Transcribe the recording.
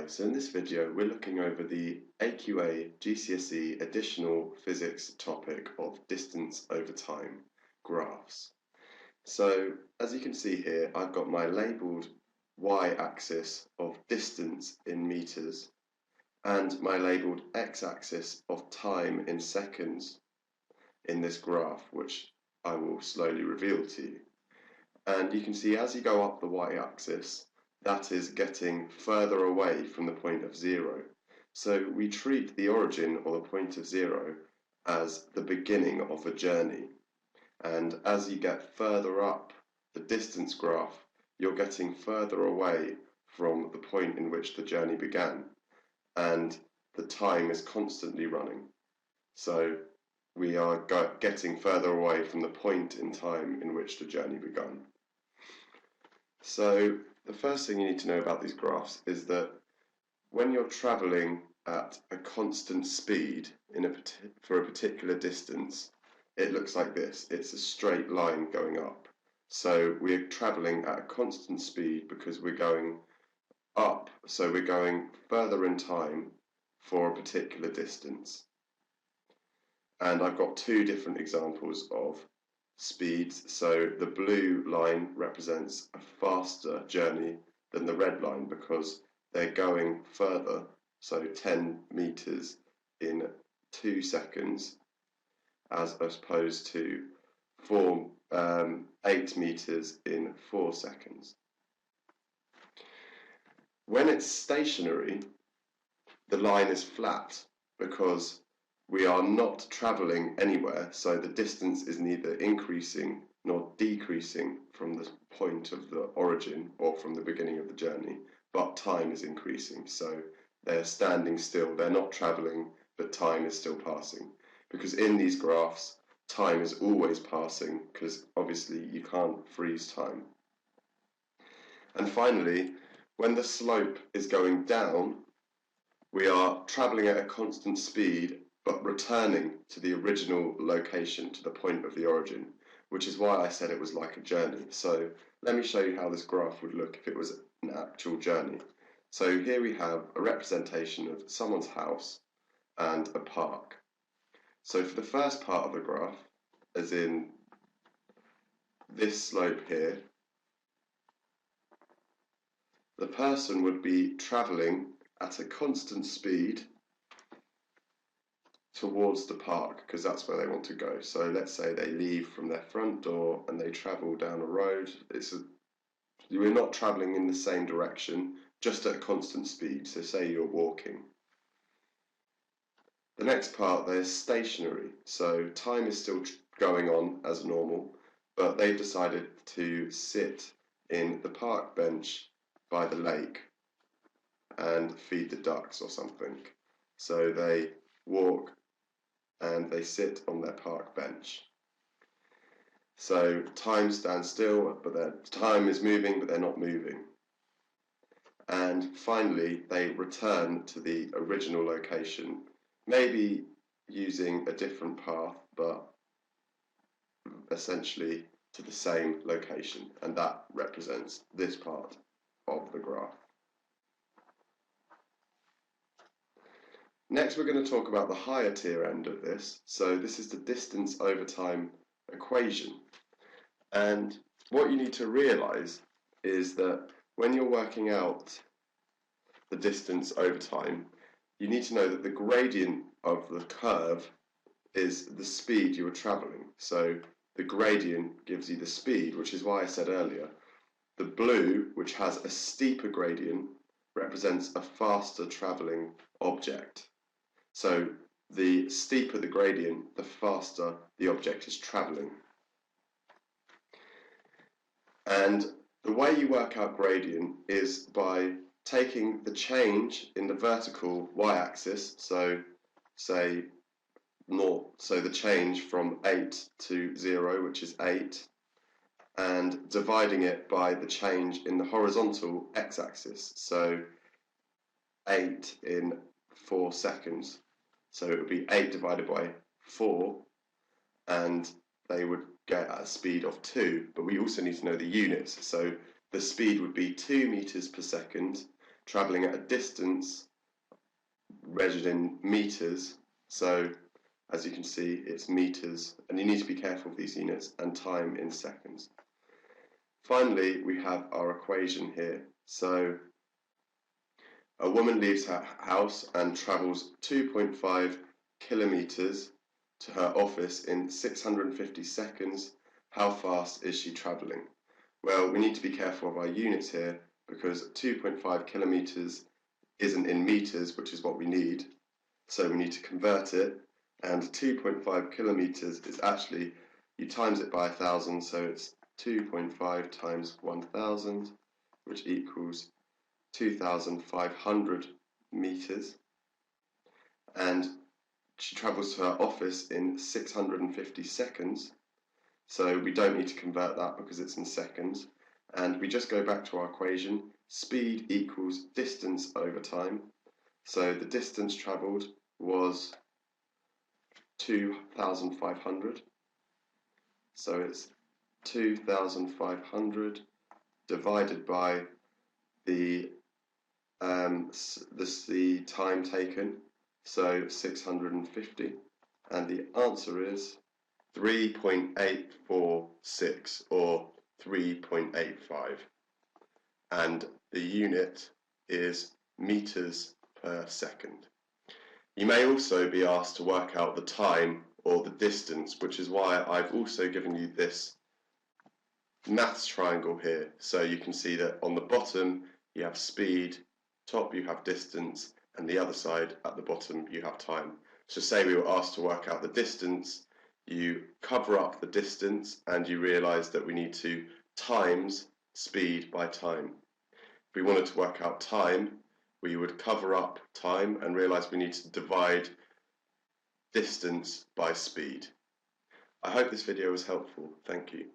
Hi, so in this video we're looking over the AQA GCSE Additional Physics topic of distance over time graphs. So as you can see here, I've got my labelled y-axis of distance in meters and my labelled x-axis of time in seconds in this graph, which I will slowly reveal to you. And you can see as you go up the y-axis, that is getting further away from the point of zero. So we treat the origin or the point of zero as the beginning of a journey. And as you get further up the distance graph, you're getting further away from the point in which the journey began. And the time is constantly running. So we are getting further away from the point in time in which the journey began. So the first thing you need to know about these graphs is that when you're travelling at a constant speed for a particular distance, it looks like this. It's a straight line going up. So we're travelling at a constant speed because we're going up, so we're going further in time for a particular distance. And I've got two different examples of speeds. So the blue line represents a faster journey than the red line because they're going further, so 10 meters in 2 seconds as opposed to 8 meters in 4 seconds. When it's stationary, the line is flat because we are not travelling anywhere, so the distance is neither increasing nor decreasing from the point of the origin or from the beginning of the journey, but time is increasing. So they're standing still, they're not travelling, but time is still passing. Because in these graphs, time is always passing, because obviously you can't freeze time. And finally, when the slope is going down, we are travelling at a constant speed but returning to the original location, to the point of the origin, which is why I said it was like a journey. So let me show you how this graph would look if it was an actual journey. So here we have a representation of someone's house and a park. So for the first part of the graph, as in this slope here, the person would be travelling at a constant speed towards the park because that's where they want to go. So let's say they leave from their front door and they travel down a road. We're not travelling in the same direction, just at a constant speed. So say you're walking. The next part, they're stationary. So time is still going on as normal, but they've decided to sit in the park bench by the lake and feed the ducks or something. So they walk and they sit on their park bench. So time stands still, but time is moving, but they're not moving. And finally, they return to the original location, maybe using a different path, but essentially to the same location. And that represents this part of the graph. Next, we're going to talk about the higher tier end of this. So this is the distance over time equation. And what you need to realize is that when you're working out the distance over time, you need to know that the gradient of the curve is the speed you are traveling. So the gradient gives you the speed, which is why I said earlier, the blue, which has a steeper gradient, represents a faster traveling object. So the steeper the gradient, the faster the object is travelling. And the way you work out gradient is by taking the change in the vertical y-axis, so say 0, so the change from 8 to 0, which is 8, and dividing it by the change in the horizontal x-axis, so 8 in 4 seconds. So it would be 8 divided by 4, and they would get at a speed of 2, but we also need to know the units. So the speed would be 2 meters per second, travelling at a distance measured in meters. So as you can see, it's meters, and you need to be careful of these units, and time in seconds. Finally, we have our equation here. So a woman leaves her house and travels 2.5 kilometers to her office in 650 seconds. How fast is she travelling? Well, we need to be careful of our units here, because 2.5 kilometers isn't in meters, which is what we need. So we need to convert it, and 2.5 kilometers is actually, you times it by 1,000, so it's 2.5 times 1,000, which equals 2,500 meters. And she travels to her office in 650 seconds. So we don't need to convert that because it's in seconds. And we just go back to our equation. Speed equals distance over time. So the distance travelled was 2,500. So it's 2,500 divided by the time taken, so 650, and the answer is 3.846 or 3.85, and the unit is meters per second. You may also be asked to work out the time or the distance, which is why I've also given you this maths triangle here. So you can see that on the bottom you have speed, top you have distance, and the other side at the bottom you have time. So say we were asked to work out the distance, you cover up the distance and you realise that we need to times speed by time. If we wanted to work out time, we would cover up time and realise we need to divide distance by speed. I hope this video was helpful. Thank you.